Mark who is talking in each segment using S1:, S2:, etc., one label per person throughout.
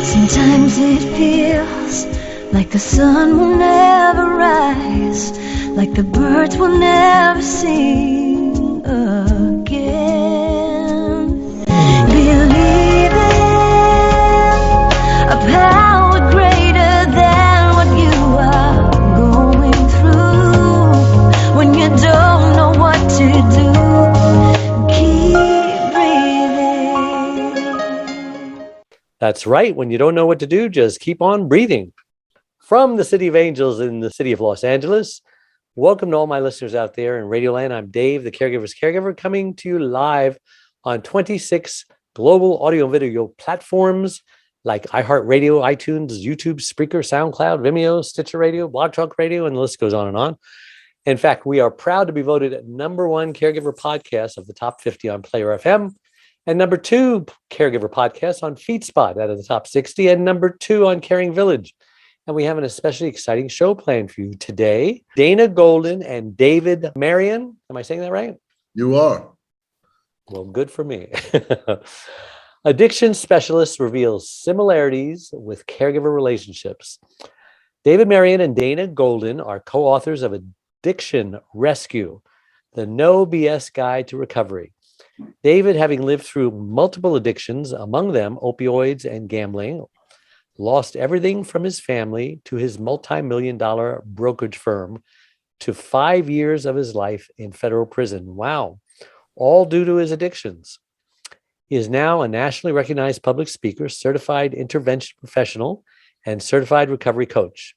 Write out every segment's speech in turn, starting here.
S1: Sometimes it feels like the sun will never rise, like the birds will never sing again. Believe in a power greater than what you are going through. When you don't know what to do, keep breathing.
S2: That's right. When you don't know what to do, just keep on breathing. From the City of Angels in the city of Los Angeles, welcome to all my listeners out there in Radio Land. I'm Dave, the Caregiver's Caregiver, coming to you live on 26 global audio and video platforms like iHeartRadio, iTunes, YouTube, Spreaker, SoundCloud, Vimeo, Stitcher Radio, Blog Talk Radio, and the list goes on and on. In fact, we are proud to be voted #1 caregiver podcast of the top 50 on Player FM, and #2 caregiver podcast on FeedSpot out of the top 60, and #2 on Caring Village. And we have an especially exciting show planned for you today. Dana Golden and David Marion. Am I saying that right?
S3: You are.
S2: Well, good for me. Addiction specialists reveal similarities with caregiver relationships. David Marion and Dana Golden are co-authors of Addiction Rescue, the No BS Guide to Recovery. David, having lived through multiple addictions, among them opioids and gambling, lost everything from his family to his multi-million-dollar brokerage firm to 5 years of his life in federal prison. Wow. All due to his addictions. He is now a nationally recognized public speaker, certified intervention professional, and certified recovery coach.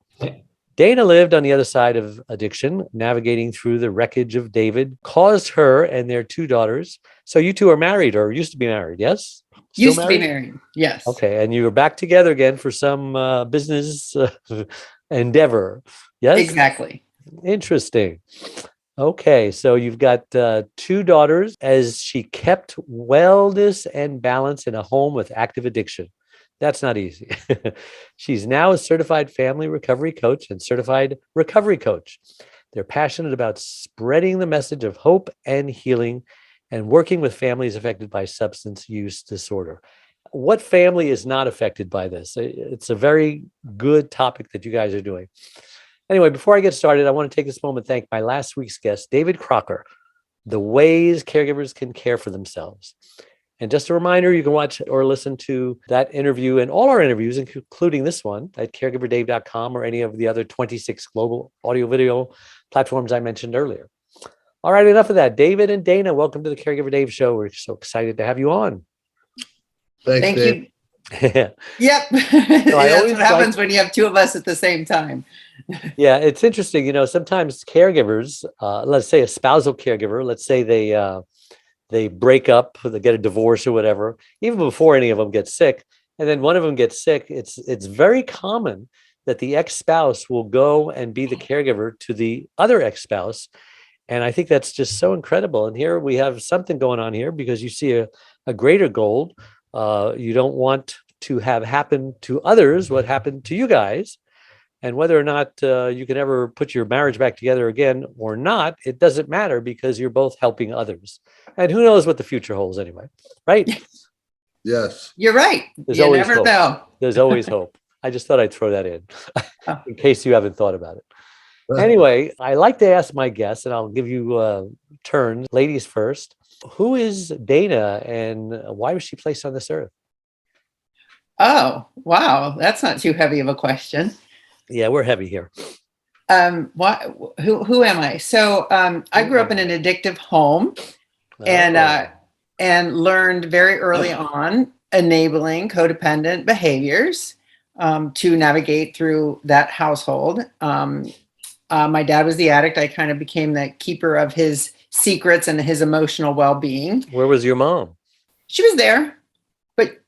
S2: Dana lived on the other side of addiction, navigating through the wreckage of David, caused her and their 2 daughters. So you two are married or used to be married, yes?
S4: Still used married? To be married, yes.
S2: Okay, and you were back together again for some business endeavor, yes?
S4: Exactly.
S2: Interesting. Okay, so you've got 2 daughters as she kept wellness and balance in a home with active addiction. That's not easy. She's now a certified family recovery coach and certified recovery coach. They're passionate about spreading the message of hope and healing and working with families affected by substance use disorder. What family is not affected by this? It's a very good topic that you guys are doing. Anyway, before I get started, I want to take this moment to thank my last week's guest, David Crocker, The Ways Caregivers Can Care for Themselves. And just a reminder, you can watch or listen to that interview and all our interviews, including this one, at caregiverdave.com or any of the other 26 global audio video platforms I mentioned earlier. All right, enough of that. David and Dana, welcome to the Caregiver Dave Show. We're so excited to have you on.
S3: Thank
S4: you. Yep. That's what happens when you have 2 of us at the same time.
S2: Yeah, it's interesting. You know, sometimes caregivers, let's say a spousal caregiver, let's say they break up, they get a divorce or whatever, even before any of them get sick, and then one of them gets sick, it's very common that the ex-spouse will go and be the caregiver to the other ex-spouse. And I think that's just so incredible. And here we have something going on here because you see a greater goal. You don't want to have happen to others what happened to you guys. And whether or not you can ever put your marriage back together again or not, it doesn't matter because you're both helping others. And who knows what the future holds anyway, right?
S3: Yes.
S4: You're right. You never know.
S2: There's always hope. I just thought I'd throw that in case you haven't thought about it. Anyway, I like to ask my guests, and I'll give you turns. Ladies first. Who is Dana and why was she placed on this earth?
S4: Oh, wow. That's not too heavy of a question.
S2: Yeah, we're heavy here.
S4: Who am I? So I grew up in an addictive home and learned very early on enabling codependent behaviors to navigate through that household. My dad was the addict. I kind of became the keeper of his secrets and his emotional well-being.
S2: Where was your mom?
S4: She was there, but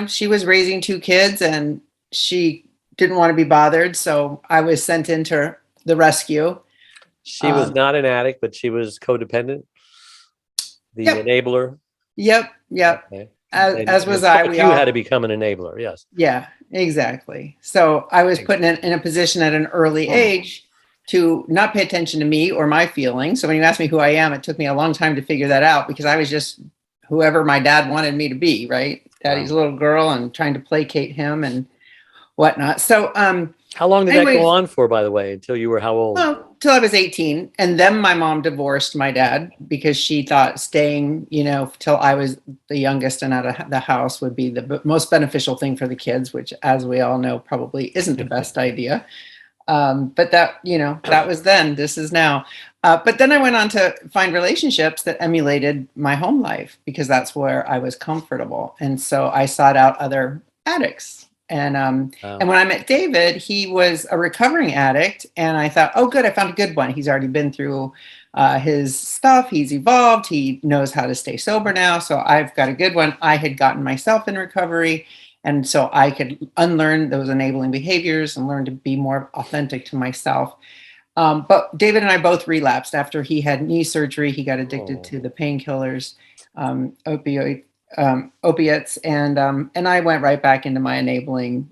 S4: she was raising 2 kids and she didn't want to be bothered. So I was sent into the rescue.
S2: She was not an addict, but she was codependent. The enabler.
S4: Yep. Okay. As was I.
S2: You had to become an enabler. Yes.
S4: Yeah, exactly. So I was put in a position at an early age to not pay attention to me or my feelings. So when you ask me who I am, it took me a long time to figure that out because I was just whoever my dad wanted me to be, right? Daddy's
S2: Wow.
S4: little girl and trying to placate him and whatnot. So,
S2: How long did that
S4: anyways,
S2: go on for, by the way, until you were how old?
S4: well, till I was 18. And then my mom divorced my dad because she thought staying, till I was the youngest and out of the house would be the most beneficial thing for the kids, which, as we all know, probably isn't the best idea. But that was then. This is now. But then I went on to find relationships that emulated my home life because that's where I was comfortable. And so I sought out other addicts. And
S2: Wow.
S4: and when I met David, he was a recovering addict, and I thought, oh, good, I found a good one. He's already been through his stuff. He's evolved. He knows how to stay sober now. So I've got a good one. I had gotten myself in recovery. And so I could unlearn those enabling behaviors and learn to be more authentic to myself. But David and I both relapsed after he had knee surgery. He got addicted to the painkillers, opiates, and I went right back into my enabling,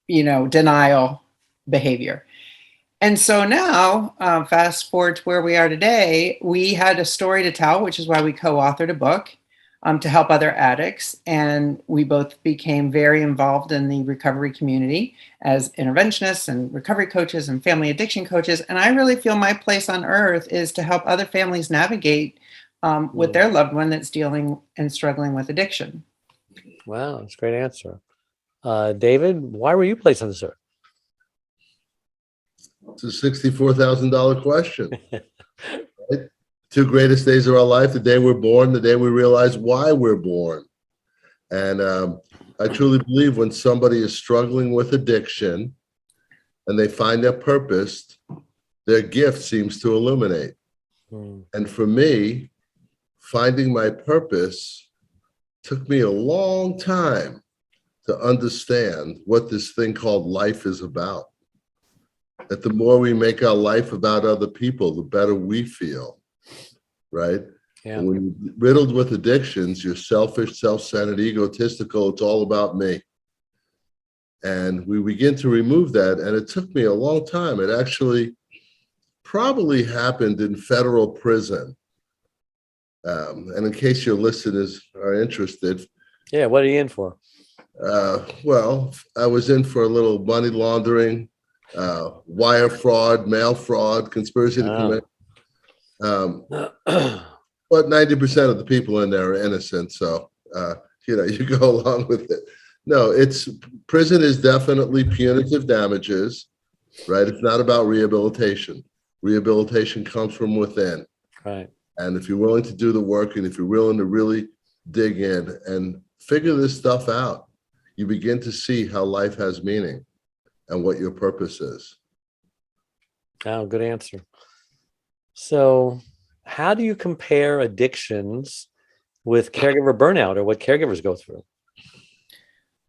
S4: denial behavior. And so now, fast forward to where we are today, we had a story to tell, which is why we co-authored a book. To help other addicts. And we both became very involved in the recovery community as interventionists and recovery coaches and family addiction coaches. And I really feel my place on earth is to help other families navigate with their loved one that's dealing and struggling with addiction.
S2: Wow, that's a great answer. David, why were you placed on this earth?
S3: It's a $64,000 question. Right? Two greatest days of our life, the day we're born, the day we realize why we're born. And I truly believe when somebody is struggling with addiction and they find their purpose, their gift seems to illuminate. And for me, finding my purpose took me a long time to understand what this thing called life is about. That the more we make our life about other people, the better we feel. Right?
S2: Yeah.
S3: And when you're riddled with addictions, you're selfish, self-centered, egotistical. It's all about me. And we begin to remove that. And it took me a long time. It actually probably happened in federal prison. And in case your listeners are interested.
S2: Yeah, what are you in for?
S3: Well, I was in for a little money laundering, wire fraud, mail fraud, conspiracy to commit. But 90% of the people in there are innocent. So, you go along with it. No, prison is definitely punitive damages, right? It's not about rehabilitation. Rehabilitation comes from within.
S2: Right.
S3: And if you're willing to do the work and if you're willing to really dig in and figure this stuff out, you begin to see how life has meaning and what your purpose is.
S2: Oh, good answer. So how do you compare addictions with caregiver burnout or what caregivers go through?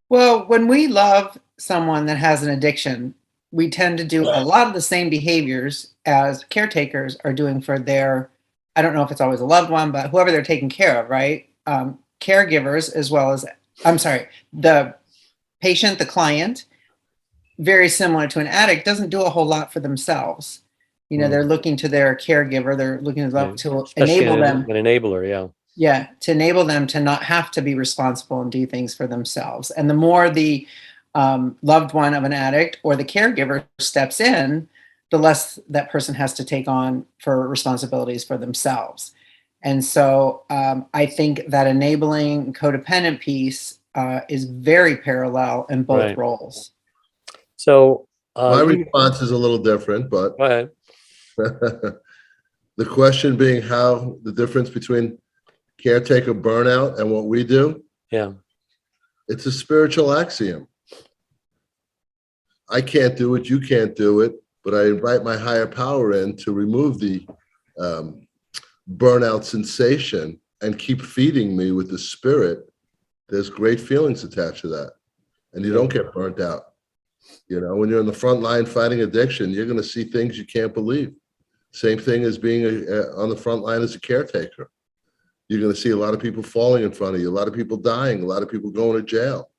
S4: Well, when we love someone that has an addiction, we tend to do a lot of the same behaviors as caretakers are doing for their, I don't know if it's always a loved one, but whoever they're taking care of, right? Caregivers, as well as, the patient, the client, very similar to an addict, doesn't do a whole lot for themselves. They're looking to their caregiver. They're looking to enable them.
S2: An enabler, yeah.
S4: Yeah, to enable them to not have to be responsible and do things for themselves. And the more the loved one of an addict or the caregiver steps in, the less that person has to take on for responsibilities for themselves. And so I think that enabling codependent piece is very parallel in both roles.
S2: So
S3: my response is a little different, but
S2: go ahead.
S3: The question being how the difference between caretaker burnout and what we do.
S2: Yeah.
S3: It's a spiritual axiom. I can't do it. You can't do it. But I invite my higher power in to remove the burnout sensation and keep feeding me with the spirit. There's great feelings attached to that. And you don't get burnt out. When you're in the front line fighting addiction, you're going to see things you can't believe. Same thing as being on the front line as a caretaker. You're going to see a lot of people falling in front of you, a lot of people dying, a lot of people going to jail,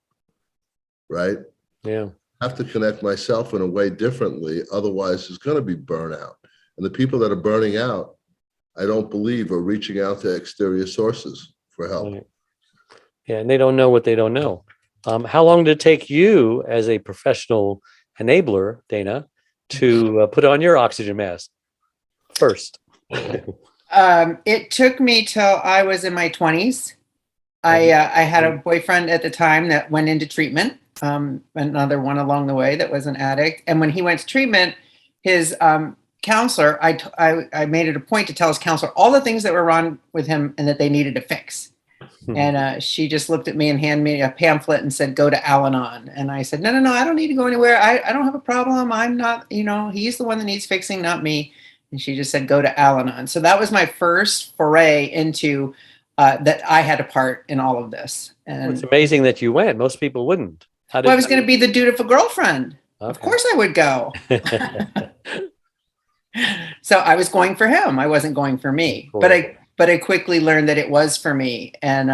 S3: right?
S2: Yeah.
S3: I have to connect myself in a way differently. Otherwise, there's going to be burnout. And the people that are burning out I don't believe, are reaching out to exterior sources for help.
S2: Right. Yeah, and they don't know what they don't know. How long did it take you as a professional enabler, Dana, to put on your oxygen mask first?
S4: It took me till I was in my 20s. I had a boyfriend at the time that went into treatment, another one along the way that was an addict. And when he went to treatment, his counselor, I made it a point to tell his counselor all the things that were wrong with him and that they needed to fix. And she just looked at me and handed me a pamphlet and said, go to Al-Anon. And I said, no, I don't need to go anywhere. I don't have a problem. I'm not, he's the one that needs fixing, not me. And she just said, go to Al-Anon. So that was my first foray into that I had a part in all of this. And
S2: it's amazing that you went. Most people wouldn't.
S4: I was going to be the dutiful girlfriend. Okay. Of course I would go. So I was going for him. I wasn't going for me. Cool. But I quickly learned that it was for me, and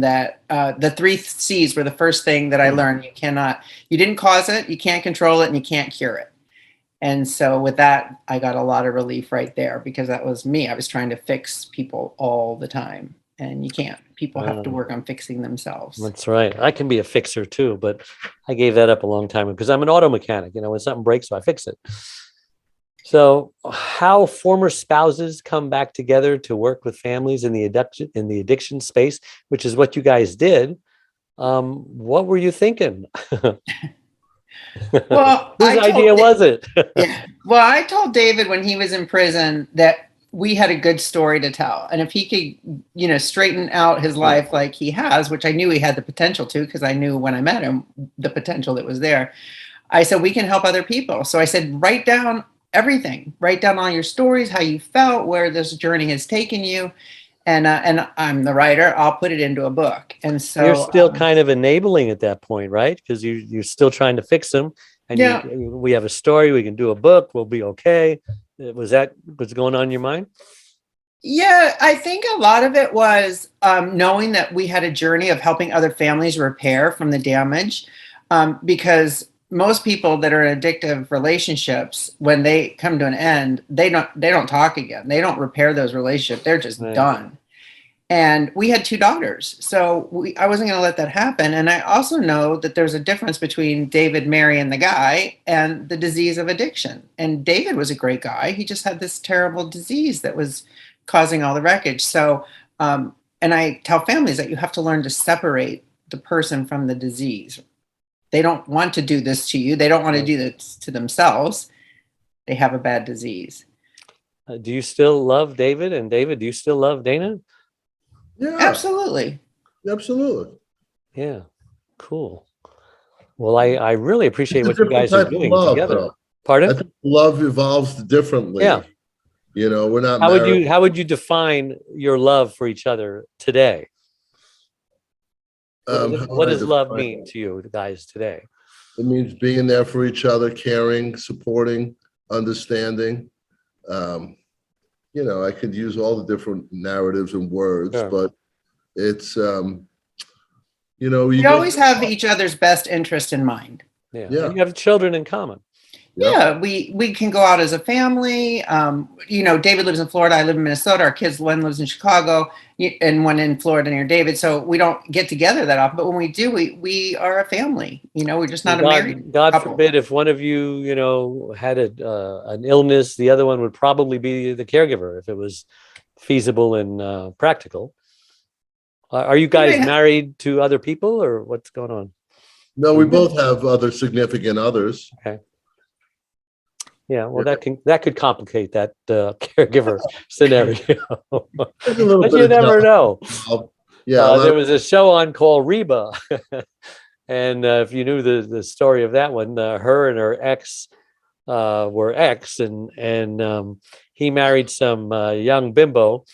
S4: that the 3 C's were the first thing that I learned. You didn't cause it, you can't control it, and you can't cure it. And so with that, I got a lot of relief right there, because that was me. I was trying to fix people all the time, and you can't. People have to work on fixing themselves.
S2: That's right. I can be a fixer too, but I gave that up a long time ago because I'm an auto mechanic. When something breaks, so I fix it. So how former spouses come back together to work with families in the addiction space, which is what you guys did. What were you thinking?
S4: Well,
S2: whose idea was it?
S4: Yeah. Well, I told David when he was in prison that we had a good story to tell. And if he could, straighten out his life like he has, which I knew he had the potential to, because I knew when I met him, the potential that was there. I said, we can help other people. So I said, write down everything. Write down all your stories, how you felt, where this journey has taken you. And I'm the writer. I'll put it into a book. And so
S2: you're still kind of enabling at that point, right? Because you're still trying to fix them. And we have a story. We can do a book. We'll be okay. Was that what's going on in your mind?
S4: Yeah, I think a lot of it was knowing that we had a journey of helping other families repair from the damage, because most people that are in addictive relationships, when they come to an end, they don't talk again. They don't repair those relationships. They're just done. And we had 2 daughters, so I wasn't going to let that happen. And I also know that there's a difference between David, Marion, the guy, and the disease of addiction. And David was a great guy. He just had this terrible disease that was causing all the wreckage. So, and I tell families that you have to learn to separate the person from the disease. They don't want to do this to you. They don't want to do this to themselves. They have a bad disease.
S2: Do you still love David? And David, do you still love Dana?
S3: Yeah,
S4: absolutely.
S2: Yeah, cool. Well, I really appreciate what you guys are doing together.
S3: Though.
S2: Pardon?
S3: I think love evolves differently.
S2: Yeah.
S3: We're not.
S2: How would you define your love for each other today? What does love mean to you guys today?
S3: It means being there for each other, caring, supporting, understanding. I could use all the different narratives and words, but it's,
S4: you always have each other's best interest in mind.
S2: Yeah. You have children in common.
S4: Yeah, we can go out as a family. David lives in Florida. I live in Minnesota. Our kids, one lives in Chicago and one in Florida near David. So we don't get together that often. But when we do, we are a family. We're just not a married
S2: God
S4: couple.
S2: forbid if one of you, had an illness, the other one would probably be the caregiver if it was feasible and practical. Are you guys married to other people or what's going on?
S3: No, we both have other significant others.
S2: Okay. Yeah, well, that could complicate that caregiver scenario, but you never know. There was a show on called Reba, and if you knew the story of that one, her and her ex were ex, and he married some young bimbo,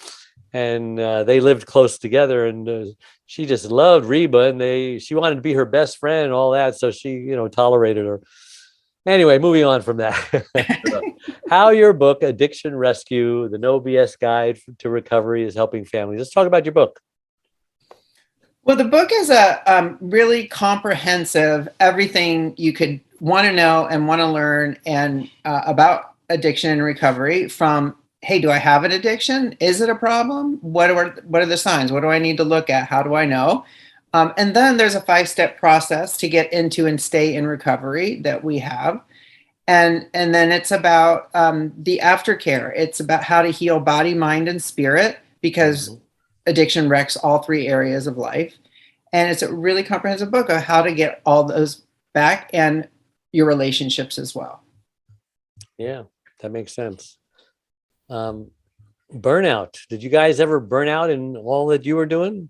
S2: and they lived close together, and she just loved Reba, and she wanted to be her best friend and all that, so she tolerated her. Anyway, moving on from that. How your book, Addiction Rescue, the No BS Guide to Recovery, is helping families. Let's talk about your book.
S4: Well, the book is a really comprehensive, everything you could want to know and want to learn and about addiction and recovery, from hey, do I have an addiction? Is it a problem? What are the signs? What do I need to look at? How do I know? And then there's a 5-step process to get into and stay in recovery that we have. And then it's about the aftercare. It's about how to heal body, mind, and spirit, because addiction wrecks all 3 areas of life. And it's a really comprehensive book of how to get all those back and your relationships as well.
S2: Yeah, that makes sense. Burnout. Did you guys ever burn out in all that you were doing?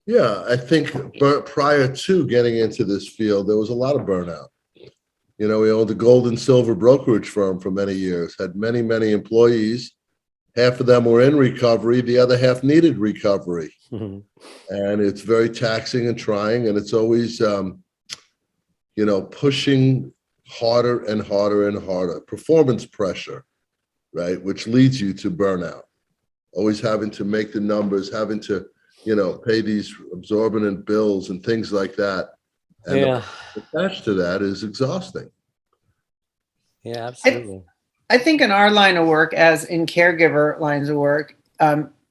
S3: Yeah, I think prior to getting into this field, there was a lot of burnout. We owned a gold and silver brokerage firm for many years, had many, many employees. Half of them were in recovery. The other half needed recovery. And it's very taxing and trying. And it's always, pushing harder and harder and harder. Performance pressure, right? Which leads you to burnout. Always having to make the numbers, having to, pay these exorbitant bills and things like that. And attached to that is exhausting.
S2: Yeah, absolutely.
S4: I think in our line of work, as in caregiver lines of work,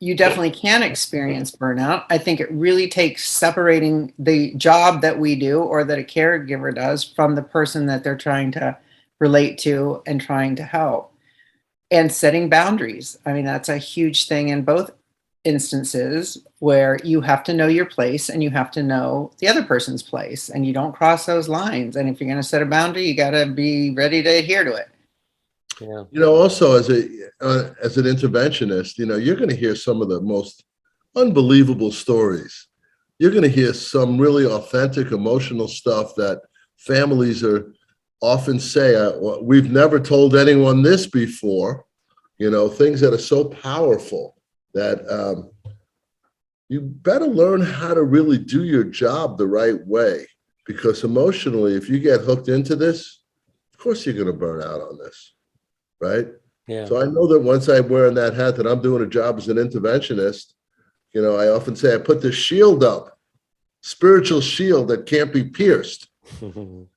S4: you definitely can experience burnout. I think it really takes separating the job that we do or that a caregiver does from the person that they're trying to relate to and trying to help, and setting boundaries. I mean, that's a huge thing in both instances, where you have to know your place and you have to know the other person's place, and you don't cross those lines. And if you're going to set a boundary, you got to be ready to adhere to it.
S2: Yeah.
S3: Also as an interventionist, you're going to hear some of the most unbelievable stories. You're going to hear some really authentic, emotional stuff that families are often say, we've never told anyone this before, things that are so powerful that you better learn how to really do your job the right way, because emotionally, if you get hooked into this, of course you're going to burn out on this, right?
S2: Yeah.
S3: So I know that once I'm wearing that hat that I'm doing a job as an interventionist, I often say I put this shield up, spiritual shield that can't be pierced,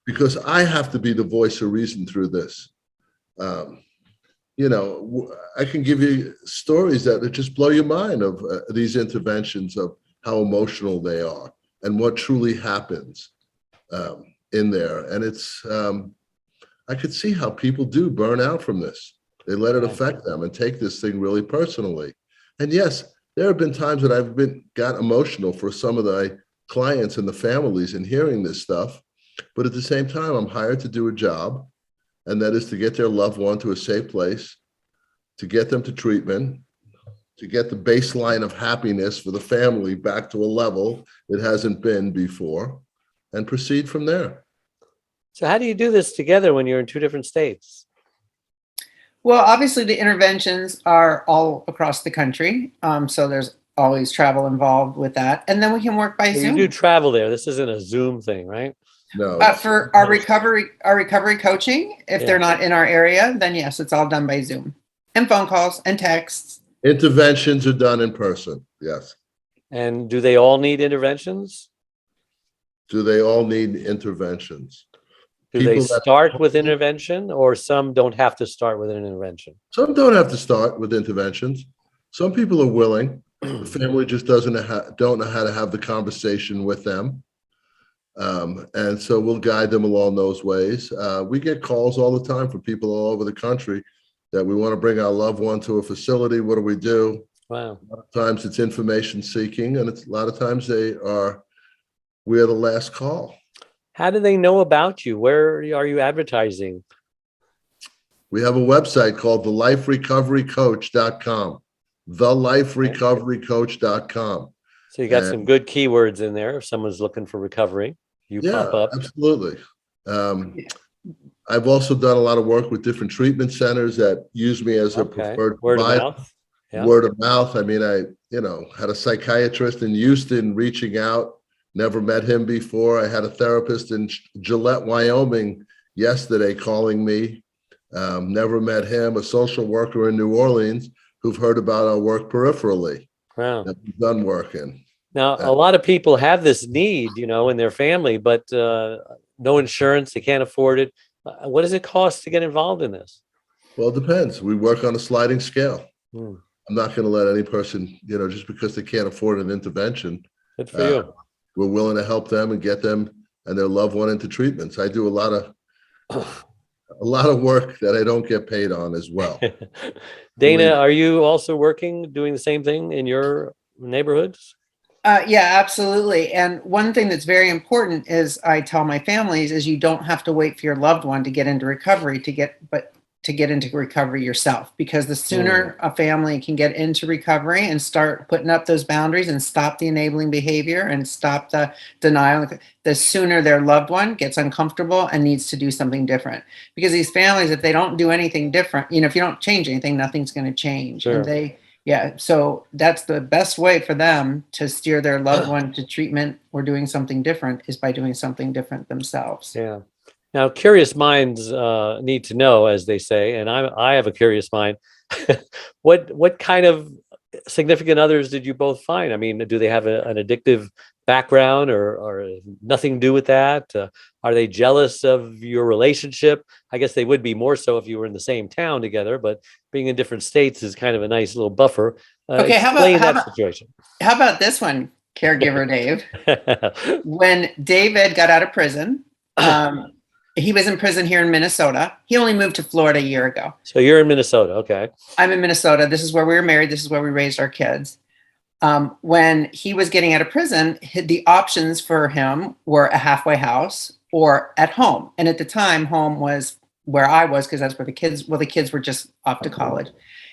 S3: because I have to be the voice of reason through this. I can give you stories that just blow your mind of these interventions, of how emotional they are and what truly happens in there. And it's, I could see how people do burn out from this. They let it affect them and take this thing really personally. And yes, there have been times that I've got emotional for some of the clients and the families in hearing this stuff. But at the same time, I'm hired to do a job, and that is to get their loved one to a safe place, to get them to treatment, to get the baseline of happiness for the family back to a level it hasn't been before, and proceed from there.
S2: So how do you do this together when you're in 2 different states?
S4: Well, obviously the interventions are all across the country. So there's always travel involved with that. And then we can work by Zoom.
S2: You do travel there. This isn't a Zoom thing, right?
S3: No.
S4: For our recovery coaching, if they're not in our area, then yes, it's all done by Zoom and phone calls and texts.
S3: Interventions are done in person. Yes.
S2: And do they all need interventions?
S3: Do they all need interventions?
S2: Do they start with intervention, or some don't have to start with an intervention?
S3: Some don't have to start with interventions. Some people are willing. The family just don't know how to have the conversation with them. And so we'll guide them along those ways. We get calls all the time from people all over the country that we want to bring our loved one to a facility. What do we do?
S2: Wow.
S3: A lot of times it's information seeking, and a lot of times we are the last call.
S2: How do they know about you? Where are you advertising?
S3: We have a website called theliferecoverycoach.com. Theliferecoverycoach.com.
S2: So you got some good keywords in there. If someone's looking for recovery, pop up.
S3: Absolutely. I've also done a lot of work with different treatment centers that use me as a preferred
S2: word
S3: provider.
S2: of mouth. Yeah.
S3: Word of mouth. I mean, I had a psychiatrist in Houston reaching out. Never met him before. I had a therapist in Gillette, Wyoming yesterday calling me. Never met him. A social worker in New Orleans who've heard about our work peripherally.
S2: Wow.
S3: That we've done working.
S2: Now, a lot of people have this need, in their family, but no insurance. They can't afford it. What does it cost to get involved in this?
S3: Well, it depends. We work on a sliding scale.
S2: Hmm.
S3: I'm not going to let any person, just because they can't afford an intervention,
S2: Good for you.
S3: we're willing to help them and get them and their loved one into treatments. I do a lot of work that I don't get paid on as well.
S2: Dana, are you also doing the same thing in your neighborhoods?
S4: Yeah, absolutely. And one thing that's very important is I tell my families is you don't have to wait for your loved one to get into recovery to get into recovery yourself, because the sooner a family can get into recovery and start putting up those boundaries and stop the enabling behavior and stop the denial, the sooner their loved one gets uncomfortable and needs to do something different. Because these families, if they don't do anything different, if you don't change anything, nothing's going to change.
S2: Sure.
S4: And so that's the best way for them to steer their loved one to treatment or doing something different is by doing something different themselves.
S2: Yeah. Now, curious minds need to know, as they say, and I have a curious mind. What kind of significant others did you both find? I mean, do they have an addictive background or nothing to do with that? Are they jealous of your relationship? I guess they would be more so if you were in the same town together, but being in different states is kind of a nice little buffer.
S4: Okay,
S2: Explain that situation.
S4: How about this one, Caregiver Dave? When David got out of prison, he was in prison here in Minnesota. He only moved to Florida a year ago.
S2: So you're in Minnesota, okay.
S4: I'm in Minnesota. This is where we were married. This is where we raised our kids. When he was getting out of prison, the options for him were a halfway house or at home. And at the time, home was where I was, because that's where the kids were just off to college.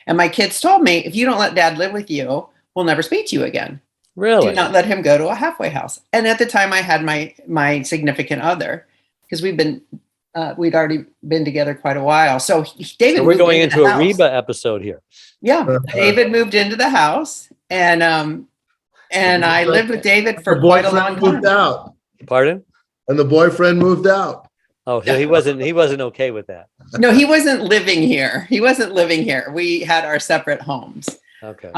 S4: And my kids told me, if you don't let dad live with you, we'll never speak to you again.
S2: Really?
S4: Do not let him go to a halfway house. And at the time I had my significant other, because we'd already been together quite a while. So David,
S2: so we're going into a Reba episode here.
S4: Yeah. David moved into the house and I lived with David for quite a long time.
S3: Moved out.
S2: Pardon?
S3: And the boyfriend moved out.
S2: Oh, so he wasn't okay with that.
S4: No, he wasn't living here. We had our separate homes.
S2: Okay.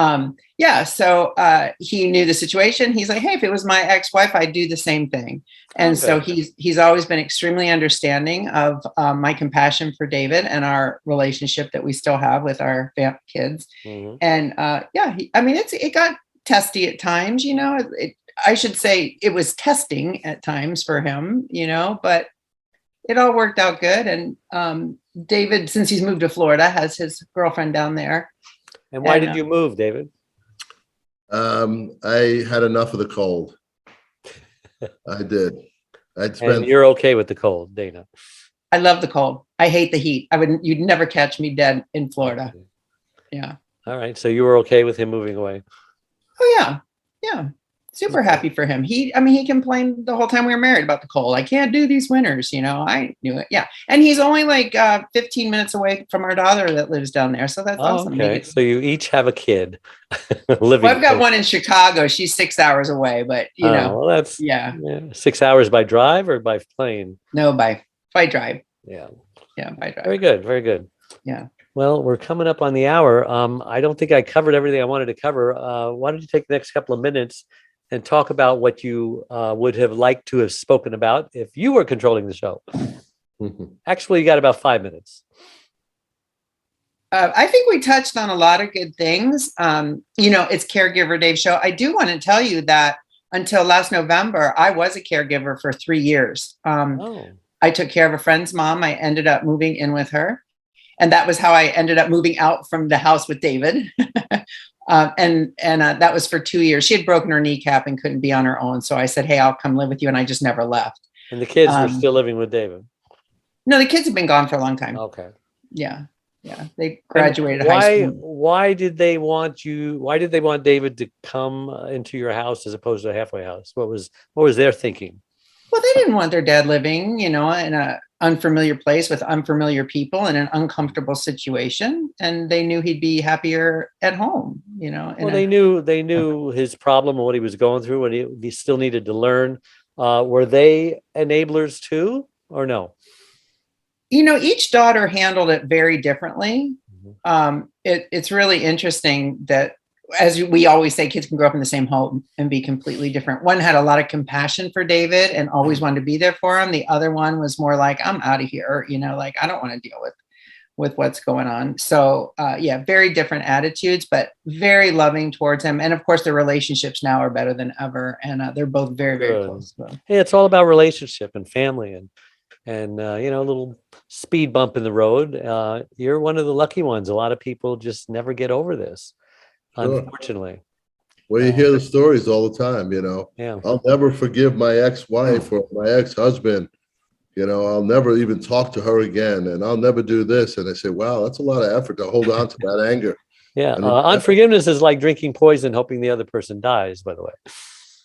S4: Yeah. So he knew the situation. He's like, hey, if it was my ex-wife, I'd do the same thing. And so he's always been extremely understanding of my compassion for David and our relationship that we still have with our kids. Mm-hmm. And it got testy at times, I should say it was testing at times for him, but it all worked out good. And David, since he's moved to Florida, has his girlfriend down there.
S2: And why did you move, David?
S3: I had enough of the cold. I did.
S2: And you're okay with the cold, Dana?
S4: I love the cold. I hate the heat. You'd never catch me dead in Florida. Okay. Yeah.
S2: All right. So you were okay with him moving away?
S4: Oh yeah. Yeah. Super happy for him. He complained the whole time we were married about the cold. I can't do these winters, I knew it. Yeah. And he's only like 15 minutes away from our daughter that lives down there. So that's awesome.
S2: Okay. So you each have a kid living.
S4: Well, I've got one in Chicago. She's 6 hours away, but
S2: well, that's 6 hours by drive or by plane?
S4: No, by drive.
S2: Yeah.
S4: Yeah, by drive.
S2: Very good. Very good.
S4: Yeah.
S2: Well, we're coming up on the hour. I don't think I covered everything I wanted to cover. Why don't you take the next couple of minutes and talk about what you would have liked to have spoken about if you were controlling the show? Actually, you got about 5 minutes.
S4: I think we touched on a lot of good things. It's Caregiver Dave show. I do want to tell you that until last November, I was a caregiver for 3 years. I took care of a friend's mom. I ended up moving in with her. And that was how I ended up moving out from the house with David. And that was for 2 years. She had broken her kneecap and couldn't be on her own. So I said, hey, I'll come live with you. And I just never left.
S2: And the kids were still living with David?
S4: No, the kids have been gone for a long time.
S2: Okay.
S4: Yeah. Yeah. They graduated high school.
S2: Why did they want David to come into your house as opposed to a halfway house? What was their thinking?
S4: Well, they didn't want their dad living, in an unfamiliar place with unfamiliar people in an uncomfortable situation. And they knew he'd be happier at home, Well,
S2: they knew his problem and what he was going through and he still needed to learn. Were they enablers too, or no?
S4: Each daughter handled it very differently. Mm-hmm. It's really interesting that, as we always say, kids can grow up in the same home and be completely different. One had a lot of compassion for David and always wanted to be there for him. The other one was more like, I'm out of here, I don't want to deal with what's going on. So yeah, very different attitudes, but very loving towards him. And of course, their relationships now are better than ever. And they're both very, very
S2: Good.
S4: close. So.
S2: Hey, it's all about relationship and family and you know, a little speed bump in the road. You're one of the lucky ones. A lot of people just never get over this,
S3: Sure.
S2: unfortunately.
S3: Well, you hear the stories all the time, you know.
S2: Yeah.
S3: I'll never forgive my ex-wife or my ex-husband. You know, I'll never even talk to her again, and I'll never do this. And I say, wow, that's a lot of effort to hold on to that anger.
S2: Yeah.
S3: And
S2: Unforgiveness is like drinking poison, hoping the other person dies, by the way.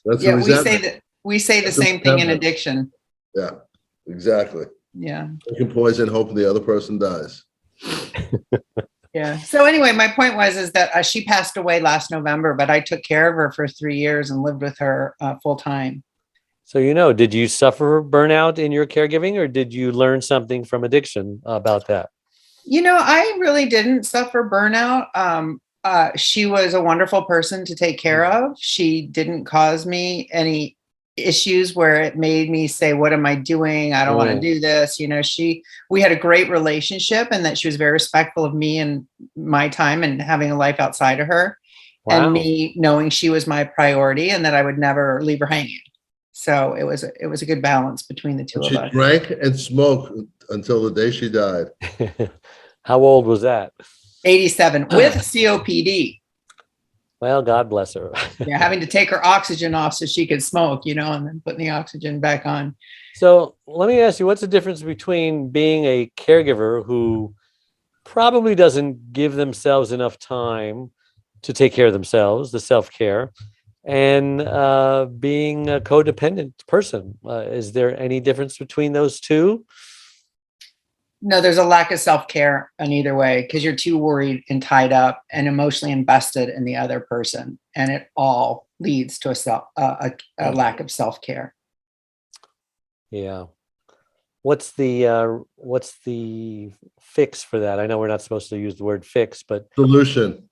S3: that's
S4: Yeah,
S3: resentment.
S4: we say the
S3: That's
S4: same thing in
S3: resentment.
S4: addiction.
S3: Yeah, exactly.
S4: Yeah.
S3: Drinking poison, hoping the other person dies.
S4: Yeah. So anyway, my point is that she passed away last November, but I took care of her for 3 years and lived with her full time.
S2: So, you know, did you suffer burnout in your caregiving, or did you learn something from addiction about that?
S4: You know, I really didn't suffer burnout. She was a wonderful person to take care of. She didn't cause me any issues where it made me say, what am I doing? I don't want to do this. You know, we had a great relationship, and that she was very respectful of me and my time and having a life outside of her.
S2: Wow.
S4: And me knowing she was my priority and that I would never leave her hanging. So it was a good balance between the two of us.
S3: She drank and smoked until the day she died.
S2: How old was that?
S4: 87 with COPD.
S2: Well, God bless her.
S4: Yeah, having to take her oxygen off so she could smoke, you know, and then putting the oxygen back on.
S2: So let me ask you, what's the difference between being a caregiver who probably doesn't give themselves enough time to take care of themselves, the self-care, and being a codependent person? Is there any difference between those two?
S4: No, there's a lack of self-care in either way, because you're too worried and tied up and emotionally invested in the other person. And it all leads to a lack of self-care.
S2: Yeah. What's the fix for that? I know we're not supposed to use the word fix, but
S3: Solution.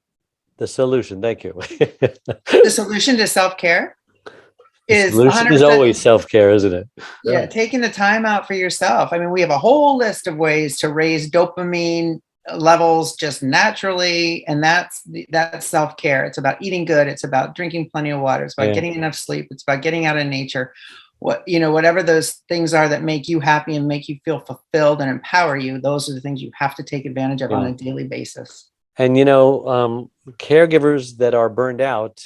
S2: the solution. Thank you.
S4: The solution to self-care is
S2: solution is
S4: 100%
S2: always self-care, isn't it?
S4: Yeah, taking the time out for yourself. I mean, we have a whole list of ways to raise dopamine levels just naturally, and that's self-care. It's about eating good. It's about drinking plenty of water. It's about getting enough sleep. It's about getting out in nature. Whatever those things are that make you happy and make you feel fulfilled and empower you, those are the things you have to take advantage of on a daily basis.
S2: And caregivers that are burned out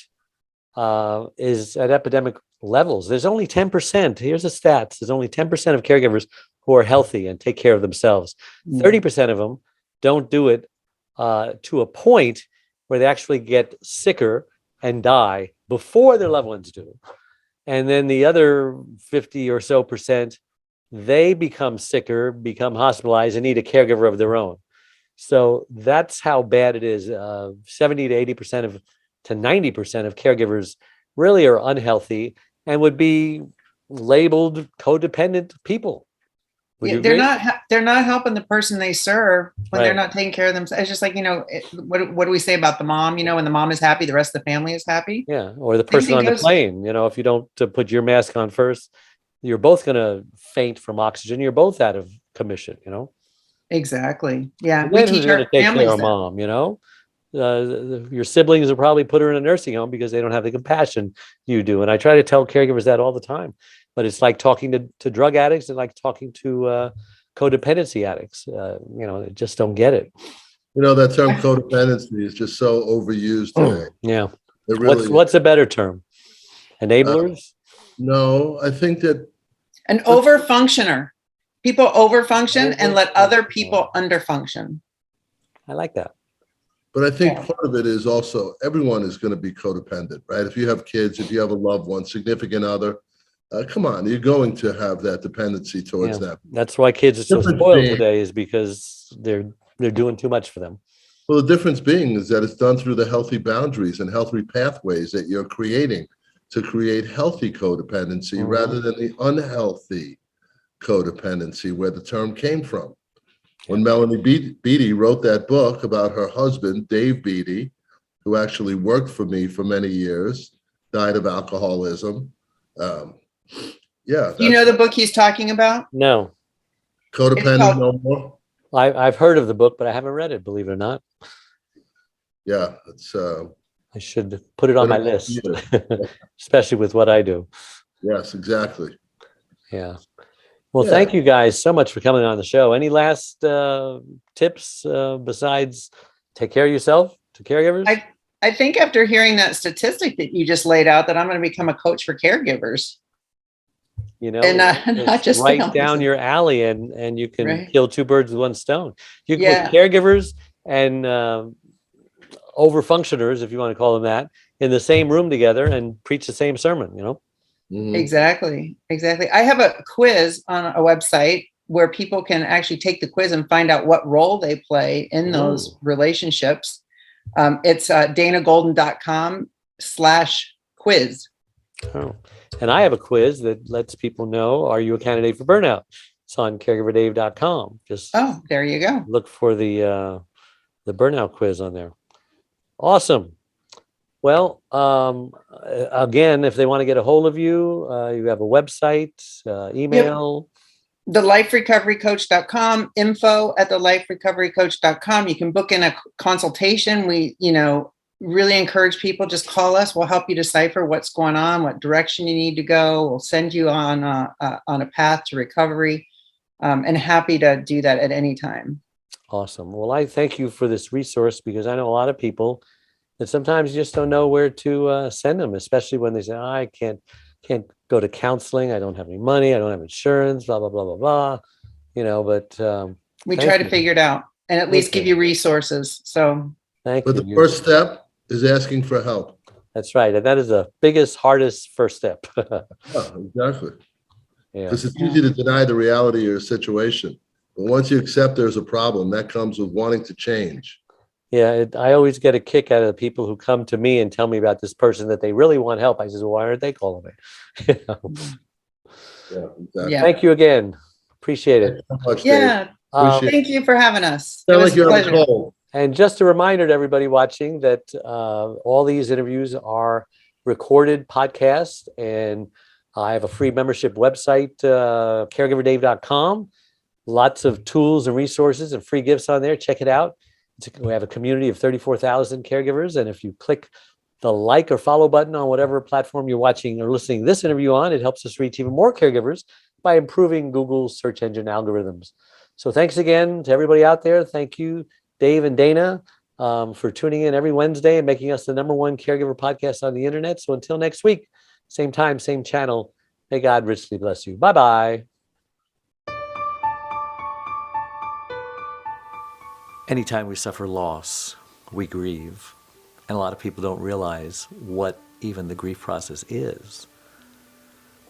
S2: is at epidemic levels. There's only 10%. Here's the stats. There's only 10% of caregivers who are healthy and take care of themselves. 30% of them don't do it to a point where they actually get sicker and die before their loved ones do. And then the other 50 or so percent, they become sicker, become hospitalized, and need a caregiver of their own. So that's how bad it is. 70 to 80% to 90% of caregivers really are unhealthy and would be labeled codependent people.
S4: They're not helping the person they serve when they're not taking care of themselves. It's just like, what do we say about the mom? When the mom is happy, the rest of the family is happy.
S2: Yeah. Or the person on the plane, if you don't put your mask on first, you're both going to faint from oxygen. You're both out of commission,
S4: Exactly. Yeah.
S2: We teach our families that. Mom, your siblings will probably put her in a nursing home because they don't have the compassion you do. And I try to tell caregivers that all the time, but it's like talking to drug addicts and like talking to codependency addicts. They just don't get it.
S3: That term codependency is just so overused today.
S2: Yeah.
S3: It really
S2: what's a better term? Enablers?
S3: No, I think that
S4: an overfunctioner. People overfunction and let other people underfunction.
S2: I like that.
S3: But I think part of it is also everyone is going to be codependent, right? If you have kids, if you have a loved one, significant other, come on, you're going to have that dependency towards them.
S2: That's why kids are so spoiled today, is because they're doing too much for them.
S3: Well, the difference being is that it's done through the healthy boundaries and healthy pathways that you're creating to create healthy codependency rather than the unhealthy codependency where the term came from. When Melanie Beattie wrote that book about her husband, Dave Beattie, who actually worked for me for many years, died of alcoholism.
S4: You know the book he's talking about?
S2: No.
S3: Codependent No More?
S2: I've heard of the book, but I haven't read it, believe it or not.
S3: Yeah, it's
S2: I should put it on my list, especially with what I do.
S3: yes, exactly.
S2: Yeah. Well,
S3: Yeah.
S2: thank you guys so much for coming on the show. Any last tips besides take care of yourself to caregivers?
S4: I think after hearing that statistic that you just laid out, that I'm going to become a coach for caregivers.
S2: You know,
S4: And not
S2: it's
S4: just
S2: right
S4: families.
S2: down your alley, and you can
S4: Right.
S2: kill two birds with one stone. You can
S4: Yeah.
S2: put caregivers and over functioners, if you want to call them that, in the same room together and preach the same sermon, you know?
S3: Mhm.
S4: Exactly. I have a quiz on a website where people can actually take the quiz and find out what role they play in those relationships. It's danagolden.com/quiz.
S2: Oh. And I have a quiz that lets people know, are you a candidate for burnout? It's on caregiverdave.com. Just
S4: there you go.
S2: look for the burnout quiz on there. Awesome. Well, again, if they want to get a hold of you, you have a website, email.
S4: theliferecoverycoach.com, info@theliferecoverycoach.com. You can book in a consultation. We, really encourage people, just call us. We'll help you decipher what's going on, what direction you need to go. We'll send you on a path to recovery, and happy to do that at any time.
S2: Awesome. Well, I thank you for this resource, because I know a lot of people that sometimes you just don't know where to send them, especially when they say, I can't go to counseling. I don't have any money. I don't have insurance, blah, blah, blah, blah, blah. But
S4: we try to figure it out and at least give you resources. So
S2: thank you.
S3: But the first step is asking for help.
S2: That's right. And that is the biggest, hardest first step.
S3: Yeah, exactly.
S2: Yeah.
S3: Because it's easy to deny the reality of your situation. But once you accept there's a problem, that comes with wanting to change.
S2: Yeah, I always get a kick out of the people who come to me and tell me about this person that they really want help. I says, well, why aren't they calling me?
S3: Yeah, exactly.
S4: Yeah.
S2: Thank you again. Appreciate it.
S3: Thank you so much,
S4: Yeah.
S3: Dave. Appreciate
S4: Thank you for having us. It
S3: Sound
S4: was
S3: like you're
S4: a
S3: on
S4: pleasure.
S3: the call.
S2: And just a reminder to everybody watching that all these interviews are recorded podcasts, and I have a free membership website, caregiverdave.com. Lots of tools and resources and free gifts on there. Check it out. We have a community of 34,000 caregivers. And if you click the like or follow button on whatever platform you're watching or listening to this interview on, it helps us reach even more caregivers by improving Google's search engine algorithms. So thanks again to everybody out there. Thank you, Dave and Dana, for tuning in every Wednesday and making us the #1 caregiver podcast on the internet. So until next week, same time, same channel, may God richly bless you. Bye-bye. Anytime we suffer loss, we grieve. And a lot of people don't realize what even the grief process is.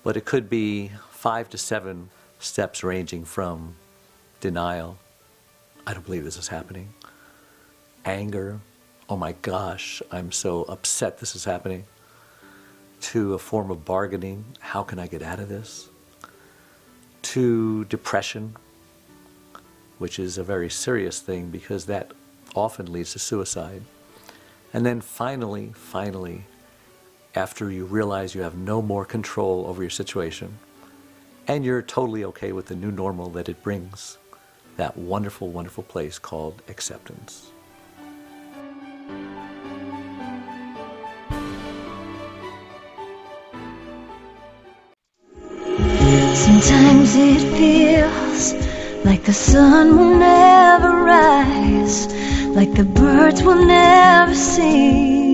S2: But it could be 5 to 7 steps ranging from denial, I don't believe this is happening, anger, oh my gosh, I'm so upset this is happening, to a form of bargaining, how can I get out of this, to depression, which is a very serious thing because that often leads to suicide. And then finally, after you realize you have no more control over your situation and you're totally okay with the new normal that it brings, that wonderful, wonderful place called acceptance.
S1: Sometimes it feels like the sun will never rise, like the birds will never sing.